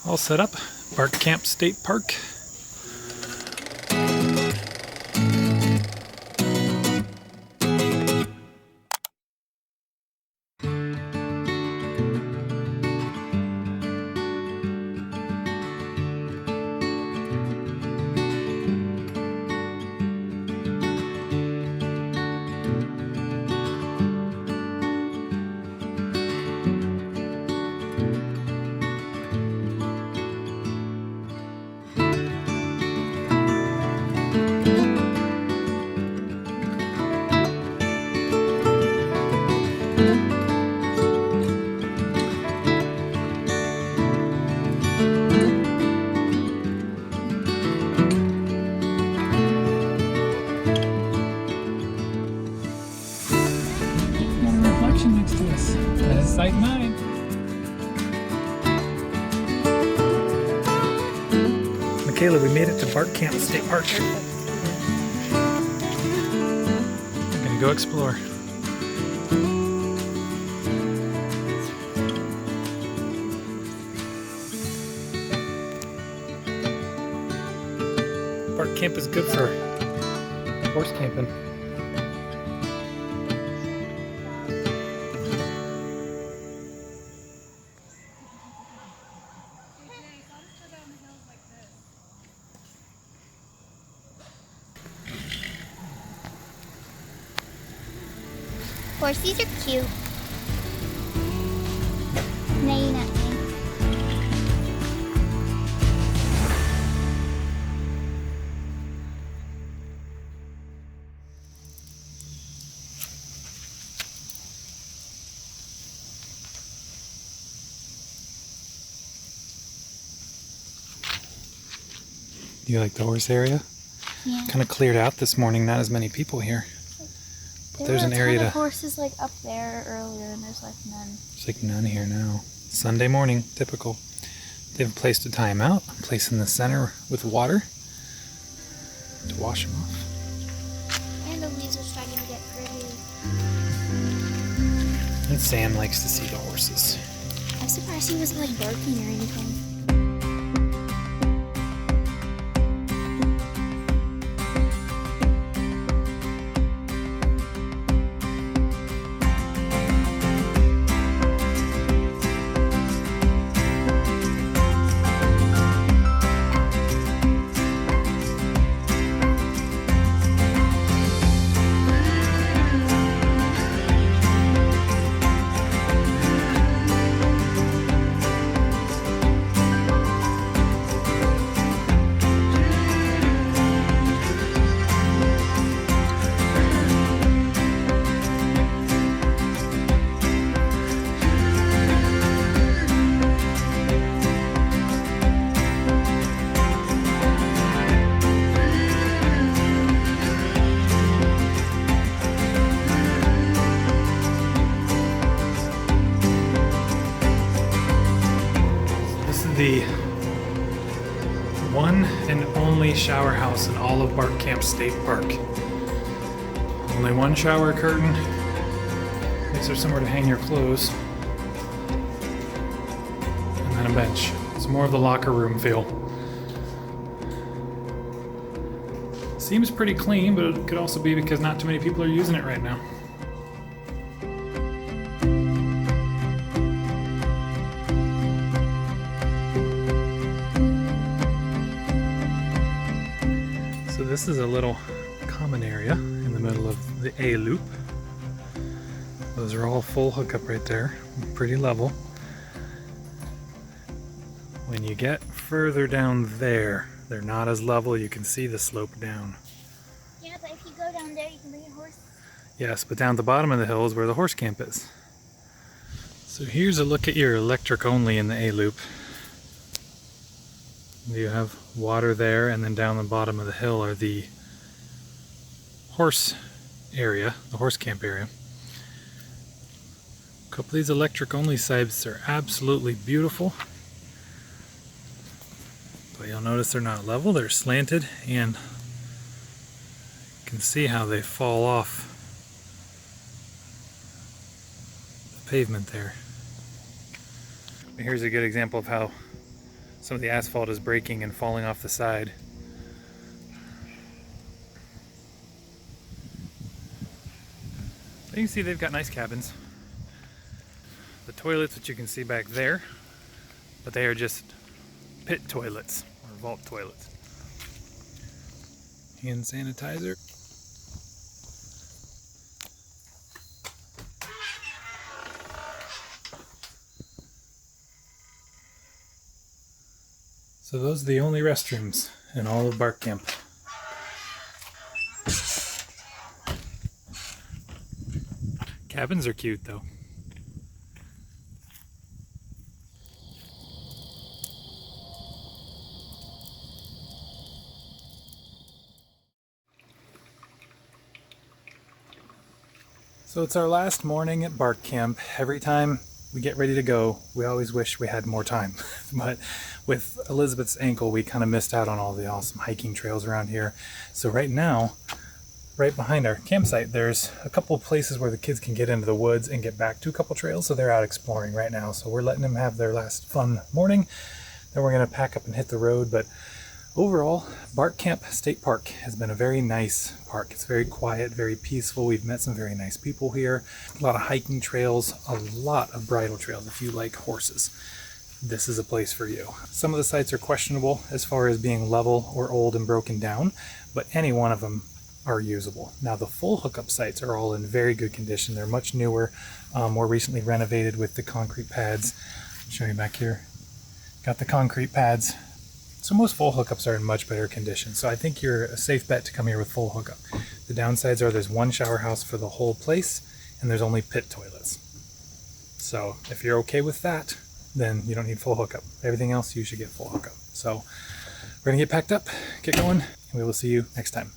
All set up, Barkcamp State Park. Next to us. That is Site 9. Michaela, we made it to Barkcamp State Park. We're gonna go explore. Barkcamp is good for horse camping. Horsies are cute. No, you're not me. Do you like the horse area? Yeah. Kind of cleared out this morning, not as many people here. There's an area to horses like up there earlier, and there's like none. There's like none here now. Sunday morning, typical. They have a place to tie them out, a place in the center with water to wash them off. And the leaves are starting to get pretty. And Sam likes to see the horses. I'm surprised he wasn't like barking or anything. The one and only shower house in all of Barkcamp State Park. Only one shower curtain. Makes there somewhere to hang your clothes. And then a bench. It's more of the locker room feel. Seems pretty clean, but it could also be because not too many people are using it right now. So this is a little common area in the middle of the A loop. Those are all full hookup right there, pretty level. When you get further down there, they're not as level. You can see the slope down. Yeah, but if you go down there, you can bring your horse. Yes, but down at the bottom of the hill is where the horse camp is. So here's a look at your electric only in the A loop. You have water there, and then down the bottom of the hill are the horse area, the horse camp area. A couple of these electric only sites are absolutely beautiful. But you'll notice they're not level, they're slanted, and you can see how they fall off the pavement there. Here's a good example of how Some of the asphalt is breaking and falling off the side. You can see they've got nice cabins. The toilets, which you can see back there, but they are just pit toilets or vault toilets. Hand sanitizer. So those are the only restrooms in all of Bark Camp. Cabins are cute though. So it's our last morning at Bark Camp. Every time we get ready to go, we always wish we had more time. But with Elizabeth's ankle, we kind of missed out on all the awesome hiking trails around here. So right now, right behind our campsite, there's a couple of places where the kids can get into the woods and get back to a couple trails. So they're out exploring right now. So we're letting them have their last fun morning. Then we're going to pack up and hit the road. But overall, Barkcamp State Park has been a very nice park. It's very quiet, very peaceful. We've met some very nice people here. A lot of hiking trails, a lot of bridle trails if you like horses. This is a place for you. Some of the sites are questionable as far as being level or old and broken down, but any one of them are usable. Now the full hookup sites are all in very good condition. They're much newer, more recently renovated with the concrete pads. I'll show you back here. Got the concrete pads. So most full hookups are in much better condition. So I think you're a safe bet to come here with full hookup. The downsides are there's one shower house for the whole place and there's only pit toilets. So if you're okay with that, then you don't need full hookup. Everything else you should get full hookup. So we're gonna get packed up, get going, and we will see you next time.